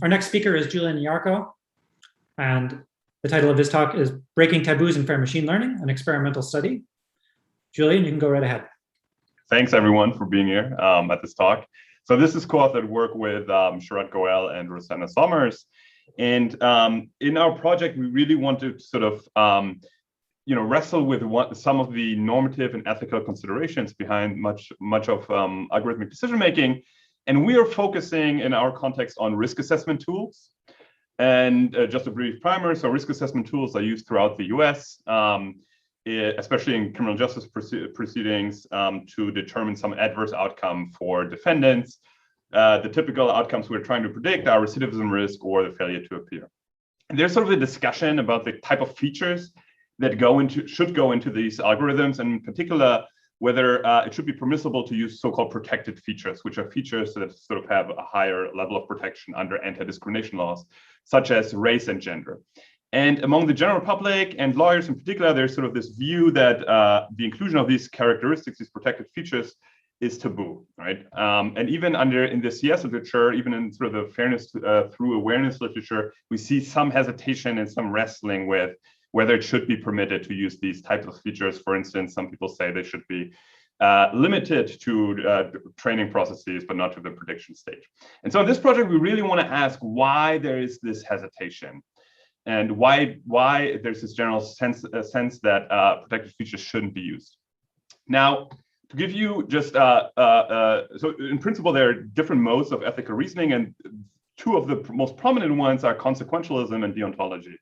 Our next speaker is Julian Yarko, and the title of his talk is Breaking Taboos in Fair Machine Learning, an Experimental Study. Julian, you can go right ahead. Thanks, everyone, for being here at this talk. So this is co-authored work with Sharat Goel and Rosanna Sommers. And in our project, we really want to sort of wrestle with some of the normative and ethical considerations behind much of algorithmic decision-making. And we are focusing in our context on risk assessment tools. And just a brief primer, so risk assessment tools are used throughout the US, especially in criminal justice proceedings, to determine some adverse outcome for defendants. The typical outcomes we're trying to predict are recidivism risk or the failure to appear. And there's sort of a discussion about the type of features that should go into these algorithms, and in particular, whether it should be permissible to use so-called protected features, which are features that sort of have a higher level of protection under anti-discrimination laws, such as race and gender. And among the general public and lawyers in particular, there's sort of this view that the inclusion of these characteristics, these protected features, is taboo, right? And even in the CS literature, even in sort of the fairness through awareness literature, we see some hesitation and some wrestling with whether it should be permitted to use these types of features. For instance, some people say they should be limited to training processes, but not to the prediction stage. And so in this project, we really want to ask why there is this hesitation, and why there's this general sense that protected features shouldn't be used. Now, to give you just, so in principle, there are different modes of ethical reasoning, and two of the most prominent ones are consequentialism and deontology.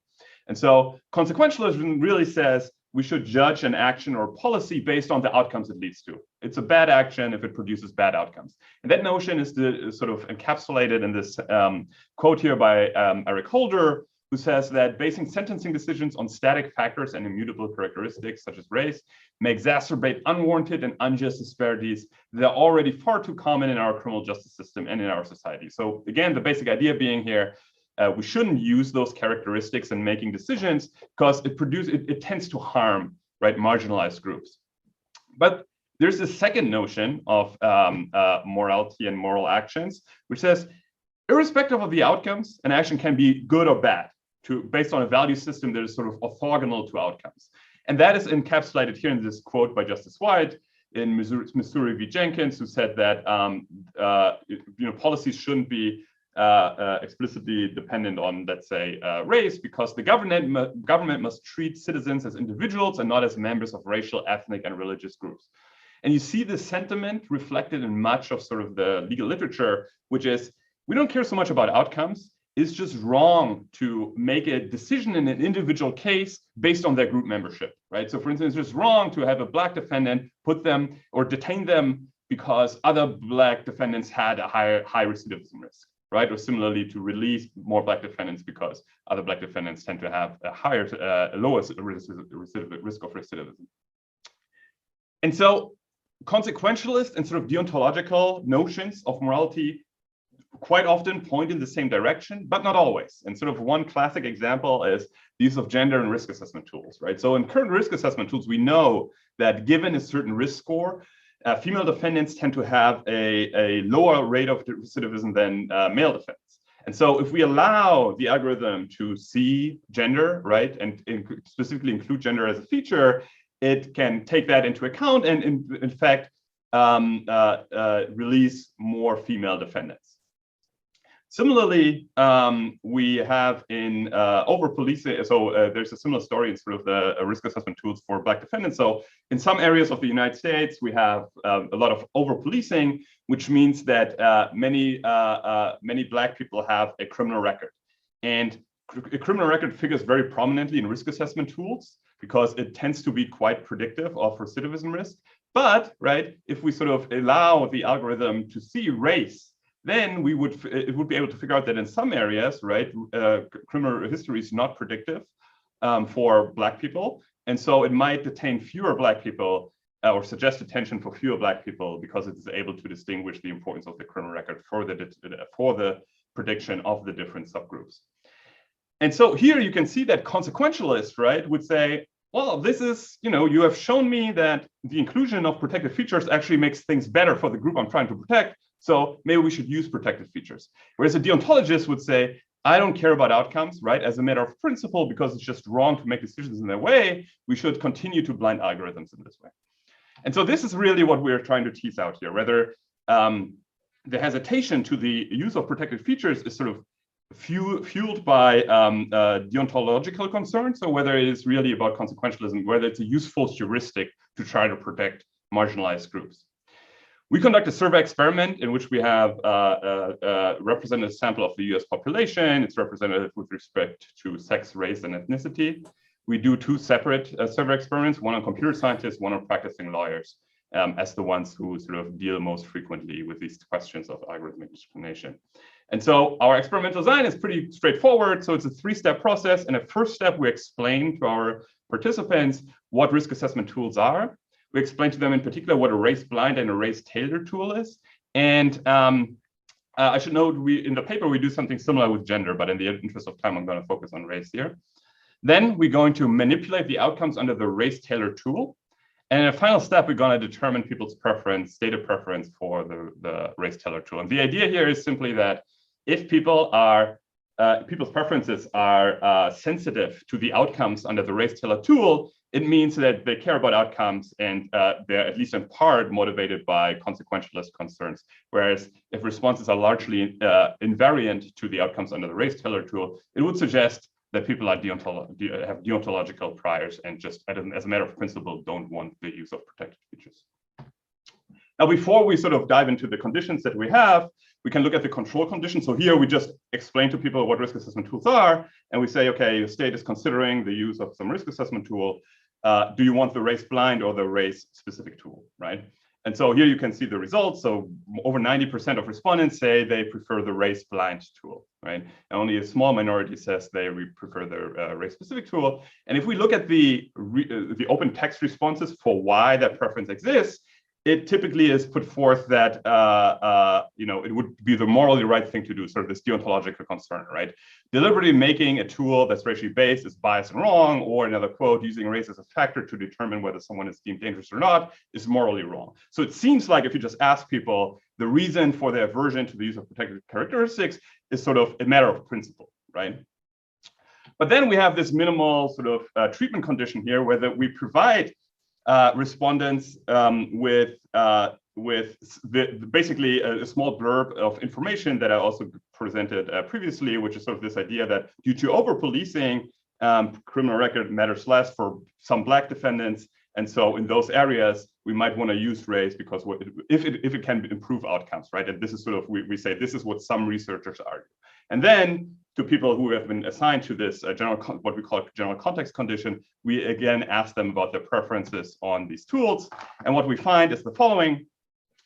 And so consequentialism really says we should judge an action or policy based on the outcomes it leads to. It's a bad action if it produces bad outcomes. And that notion is sort of encapsulated in this quote here by Eric Holder, who says that basing sentencing decisions on static factors and immutable characteristics such as race may exacerbate unwarranted and unjust disparities that are already far too common in our criminal justice system and in our society. So again, the basic idea being here, we shouldn't use those characteristics in making decisions because it tends to harm, right, marginalized groups. But there's a second notion of morality and moral actions, which says, irrespective of the outcomes, an action can be good or bad, based on a value system that is sort of orthogonal to outcomes. And that is encapsulated here in this quote by Justice White in Missouri v. Jenkins, who said that policies shouldn't be explicitly dependent on, let's say, race, because the government must treat citizens as individuals and not as members of racial, ethnic, and religious groups. And you see this sentiment reflected in much of sort of the legal literature, which is, we don't care so much about outcomes. It's just wrong to make a decision in an individual case based on their group membership, right? So for instance, it's just wrong to have a Black defendant put them or detain them because other Black defendants had a high recidivism risk, right? Or similarly, to release more Black defendants because other Black defendants tend to have a lower risk of recidivism. And so consequentialist and sort of deontological notions of morality quite often point in the same direction, but not always. And sort of one classic example is the use of gender and risk assessment tools, right? So in current risk assessment tools, we know that given a certain risk score, female defendants tend to have a lower rate of recidivism than male defendants. And so if we allow the algorithm to see gender, right, and specifically include gender as a feature, it can take that into account and in fact, release more female defendants. Similarly, we have in over-policing, so there's a similar story in sort of the risk assessment tools for Black defendants. So in some areas of the United States, we have a lot of over-policing, which means that many Black people have a criminal record. And a criminal record figures very prominently in risk assessment tools because it tends to be quite predictive of recidivism risk. But, right, if we sort of allow the algorithm to see race, then it would be able to figure out that in some areas, right, criminal history is not predictive for Black people. And so it might detain fewer Black people or suggest detention for fewer Black people because it is able to distinguish the importance of the criminal record for the prediction of the different subgroups. And so here you can see that consequentialists, right, would say, well, this is, you have shown me that the inclusion of protected features actually makes things better for the group I'm trying to protect. So maybe we should use protected features. Whereas a deontologist would say, I don't care about outcomes, right? As a matter of principle, because it's just wrong to make decisions in that way, we should continue to blind algorithms in this way. And so this is really what we're trying to tease out here, whether the hesitation to the use of protected features is sort of fueled by deontological concerns, or whether it is really about consequentialism, whether it's a useful heuristic to try to protect marginalized groups. We conduct a survey experiment in which we have represented a sample of the US population. It's representative with respect to sex, race, and ethnicity. We do two separate survey experiments, one on computer scientists, one on practicing lawyers, as the ones who sort of deal most frequently with these questions of algorithmic discrimination. And so our experimental design is pretty straightforward. So it's a three-step process. And the first step, we explain to our participants what risk assessment tools are. We explain to them in particular what a race-blind and a race-tailored tool is. And I should note, in the paper, we do something similar with gender, but in the interest of time, I'm going to focus on race here. Then we're going to manipulate the outcomes under the race-tailored tool. And in a final step, we're going to determine people's preference, stated preference for the race-tailored tool. And the idea here is simply that if people's preferences are sensitive to the outcomes under the race-tailored tool, it means that they care about outcomes and they're at least in part motivated by consequentialist concerns. Whereas if responses are largely invariant to the outcomes under the race-tailored tool, it would suggest that people are have deontological priors and just as a matter of principle don't want the use of protected features. Now, before we sort of dive into the conditions that we have, we can look at the control conditions. So here we just explain to people what risk assessment tools are, and we say, okay, the state is considering the use of some risk assessment tool. Do you want the race blind or the race specific tool, right? And so here you can see the results. So over 90% of respondents say they prefer the race blind tool, right? And only a small minority says they prefer the race specific tool. And if we look at the open text responses for why that preference exists, it typically is put forth that it would be the morally right thing to do, sort of this deontological concern, right? Deliberately making a tool that's racially based is biased and wrong, or another quote, using race as a factor to determine whether someone is deemed dangerous or not is morally wrong. So it seems like if you just ask people, the reason for their aversion to the use of protected characteristics is sort of a matter of principle, right? But then we have this minimal sort of treatment condition here, where we provide respondents with basically a small blurb of information that I also presented previously, which is sort of this idea that due to over-policing, criminal record matters less for some Black defendants. And so in those areas, we might want to use race because if it can improve outcomes, right? And this is sort of, we say this is what some researchers argue. And then to people who have been assigned to this what we call general context condition, we again ask them about their preferences on these tools. And what we find is the following.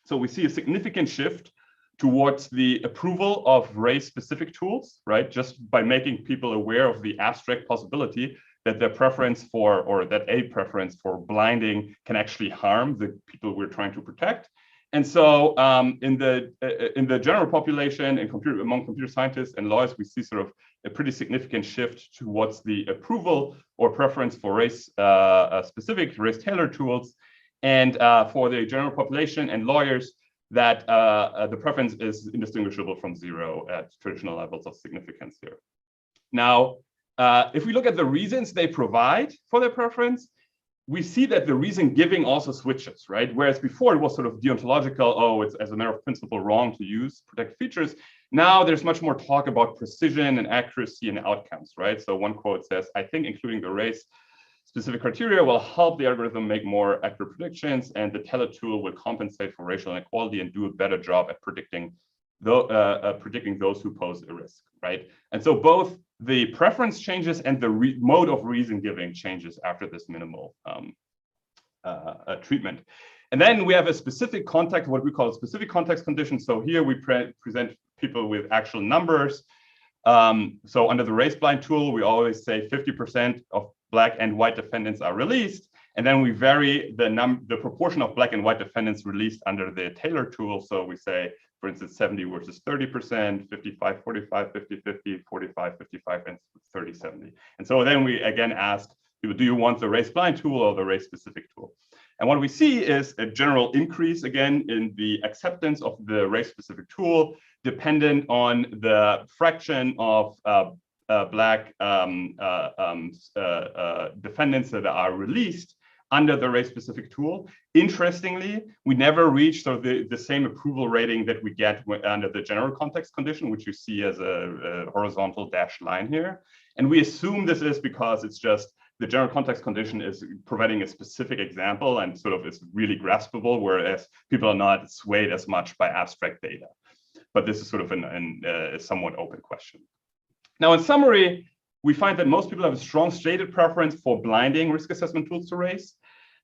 So we see a significant shift towards the approval of race-specific tools, right? Just by making people aware of the abstract possibility that their preference for, or that a preference for blinding can actually harm the people we're trying to protect. And so in the general population and among computer scientists and lawyers, we see sort of a pretty significant shift towards the approval or preference for race-specific, race-tailored tools. And for the general population and lawyers, that the preference is indistinguishable from zero at traditional levels of significance here. Now, if we look at the reasons they provide for their preference, we see that the reason giving also switches, right? Whereas before it was sort of deontological, oh, it's as a matter of principle wrong to use protected features. Now there's much more talk about precision and accuracy and outcomes, right? So one quote says, I think including the race-specific criteria will help the algorithm make more accurate predictions, and the tailored tool will compensate for racial inequality and do a better job at predicting those who pose a risk, right? And so both the preference changes and the mode of reason giving changes after this minimal treatment. And then we have a specific context, what we call a specific context condition. So here we present people with actual numbers. So under the race blind tool, we always say 50% of Black and white defendants are released. And then we vary the proportion of Black and white defendants released under the tailored tool. So we say, for instance, 70 versus 30%, 55, 45, 50, 50, 45, 55, and 30, 70. And so then we again ask, do you want the race blind tool or the race specific tool? And what we see is a general increase, again, in the acceptance of the race-specific tool, dependent on the fraction of Black defendants that are released under the race-specific tool. Interestingly, we never reach sort of the same approval rating that we get under the general context condition, which you see as a horizontal dashed line here. And we assume this is because it's just the general context condition is providing a specific example and sort of is really graspable, whereas people are not swayed as much by abstract data. But this is sort of a somewhat open question. Now, in summary, we find that most people have a strong stated preference for blinding risk assessment tools to race.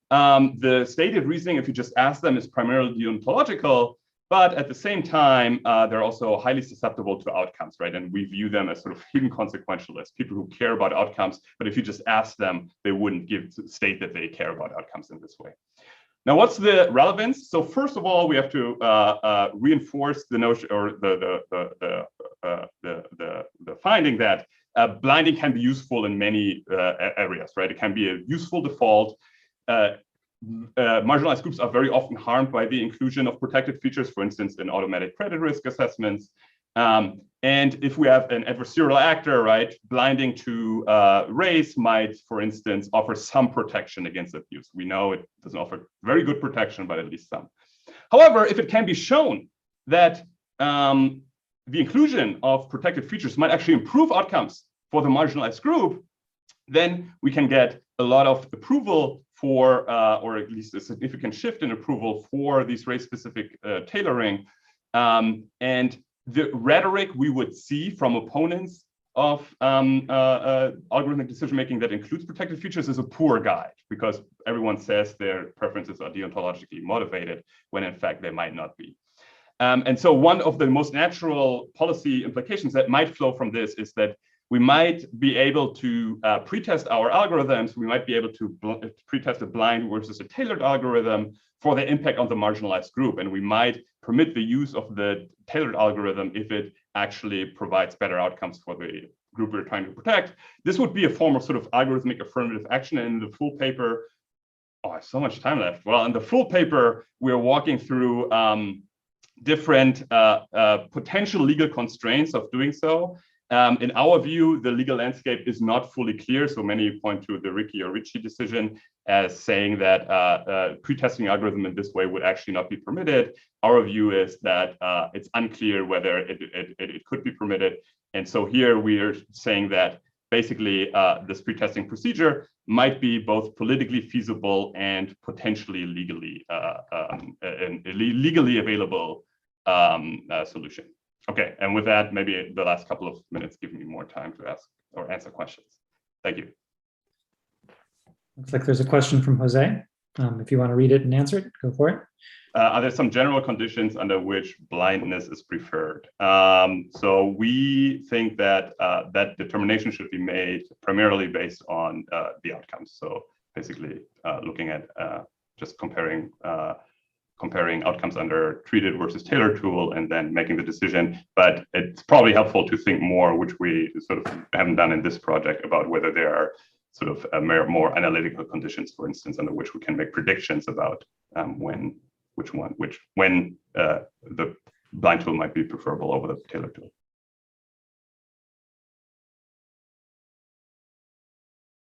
The stated reasoning, if you just ask them, is primarily deontological, but at the same time, they're also highly susceptible to outcomes, right? And we view them as sort of hidden consequentialists, people who care about outcomes, but if you just ask them, they wouldn't state that they care about outcomes in this way. Now, what's the relevance? So first of all, we have to reinforce the notion or the finding that blinding can be useful in many areas, right? It can be a useful default. Marginalized groups are very often harmed by the inclusion of protected features, for instance, in automatic credit risk assessments. And if we have an adversarial actor, right, blinding to race might, for instance, offer some protection against abuse. We know it doesn't offer very good protection, but at least some. However, if it can be shown that the inclusion of protected features might actually improve outcomes for the marginalized group, then we can get a lot of approval for, or at least a significant shift in approval for these race-specific tailoring. And the rhetoric we would see from opponents of algorithmic decision-making that includes protected features is a poor guide, because everyone says their preferences are deontologically motivated, when in fact they might not be. And so one of the most natural policy implications that might flow from this is that we might be able to pretest our algorithms. We might be able to pretest a blind versus a tailored algorithm for the impact on the marginalized group. And we might permit the use of the tailored algorithm if it actually provides better outcomes for the group we're trying to protect. This would be a form of sort of algorithmic affirmative action. And in the full paper, oh, I have so much time left. Well, in the full paper, we're walking through different potential legal constraints of doing so. In our view, the legal landscape is not fully clear. So many point to the Ricky or Ritchie decision as saying that pretesting algorithm in this way would actually not be permitted. Our view is that it's unclear whether it could be permitted. And so here we are saying that basically this pretesting procedure might be both politically feasible and potentially legally available solution. Okay, and with that, maybe the last couple of minutes give me more time to ask or answer questions. Thank you. Looks like there's a question from Jose. If you want to read it and answer it, go for it. Are there some general conditions under which blindness is preferred? So we think that that determination should be made primarily based on the outcomes. So basically looking at just comparing outcomes under treated versus tailored tool and then making the decision. But it's probably helpful to think more, which we sort of haven't done in this project, about whether there are sort of more analytical conditions, for instance, under which we can make predictions about when the blind tool might be preferable over the tailored tool.